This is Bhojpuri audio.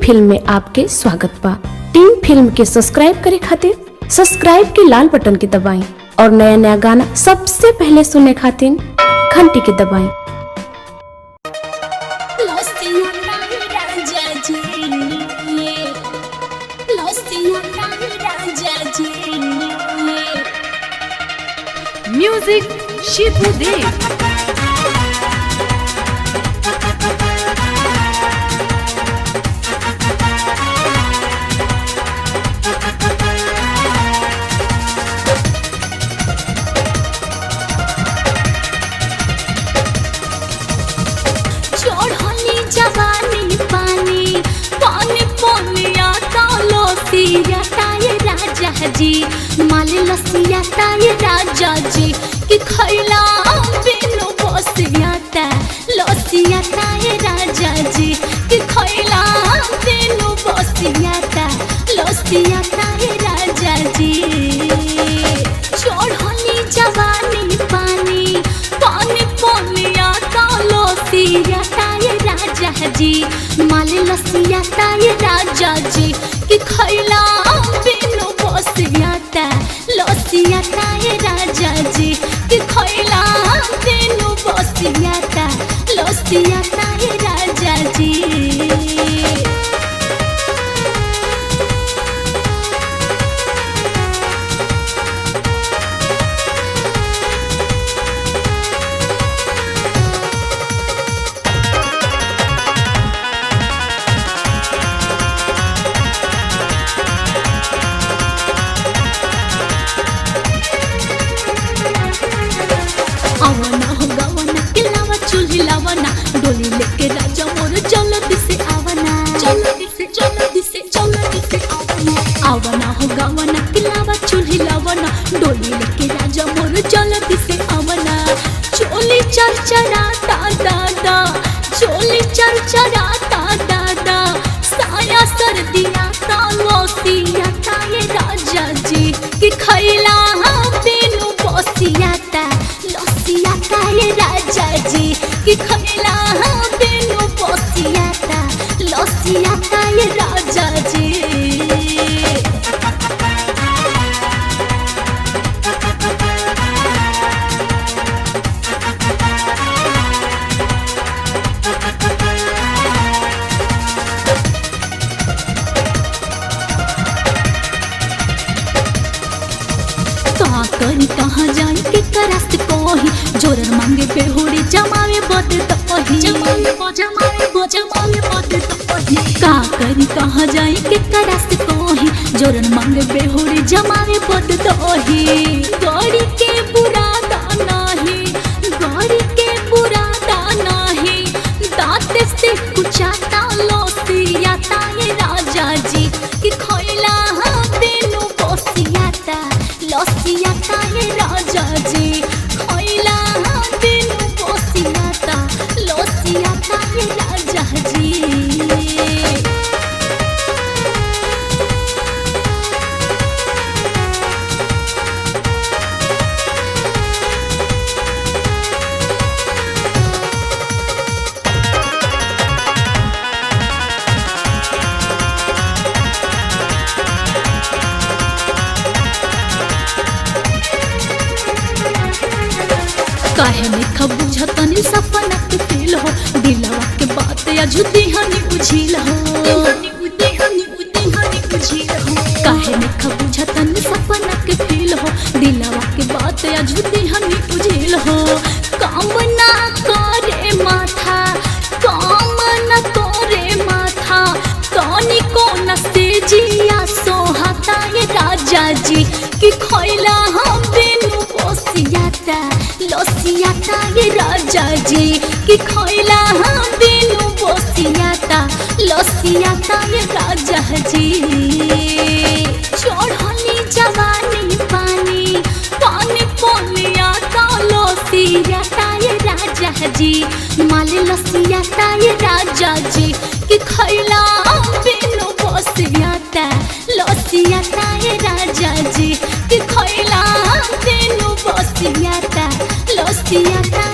फिल्म में आपके स्वागत बा। टीम फिल्म के सब्सक्राइब करे खातिर सब्सक्राइब के लाल बटन के दबाएं और नया नया गाना सबसे पहले सुनने खातिर घंटी के दबाएं। म्यूजिक शिबू देव। जवानी पानी पानी पोनिया तालो सिया ताये राजा जी माल लसिया ताये राजा जी कि खैला बिनु बसिया ता लसिया ताये राजा जी कि खैला बिनु बसिया ता लसिया ताये राजा जी। चढ़ली जवानी पानी पानी पोनिया तालो सिया ताये राजा जी माल लसिया ताये राजा जी कि खैला बिनु बसिया ता लसिया ताये राजा जी कि खैला बिनु बसिया ता लसिया ताये राजा जी। आवना हो गवना किलावा चूल्ही लावना डोली लेके राजा मोर जल्दी से आवना जल्दी से आवना। आवना हो गवना किलावा चूल्ही लावना डोली लेके राजा मोर जल्दी से आवना। चोली चरचराता दादा चोली चरचराता दादा साया सर्दिया ता लोसिया ताये राजा जी कि खैला बिनु बसिया ता लसिया ताये राजा जी कि खैला बिनु बसिया ता लसिया ताये राजा जी। करी कहाँ जाए के करस्त कोही जोरन मांगे बेहुड़ी जमावे बद तोही जमावे बद तोही का करी कहाँ जाए के करस्त कोही जोरन मांगे बेहुड़ी जमावे बद तोही। गौरी के बुरा दाना ही गौरी के बुरा दाना ही दांत से कुचाता लोसिया ताये राजा जी कि खैला बिनु बसिया ता लसिया ताये राजा जी खैला बिनु बसिया ता लसिया ताये राजा जी। काहे में खबुझ तनी सपना के फील हो दिलवा के बात अजुदी हनी बुझिल हो काहे में खबुझ तनी सपना के फील हो दिलवा के बात अजुदी हनी बुझिल हो। काम ना करे माथा तनी को न से जिया सोहाता ये राजा जी कि खैला बिनु बसिया ता लसिया ताये राजा जी कि खैला बिनु बसिया ता लसिया ताये राजा जी। चढ़ली जवानी पानी पानी पोनिया ता लसिया ताये राजा जी माल लसिया ताये राजा जी कि खैला बिनु बसिया ता लसिया ताये राजा जी कि खैला बिनु बसिया ता लसिया ता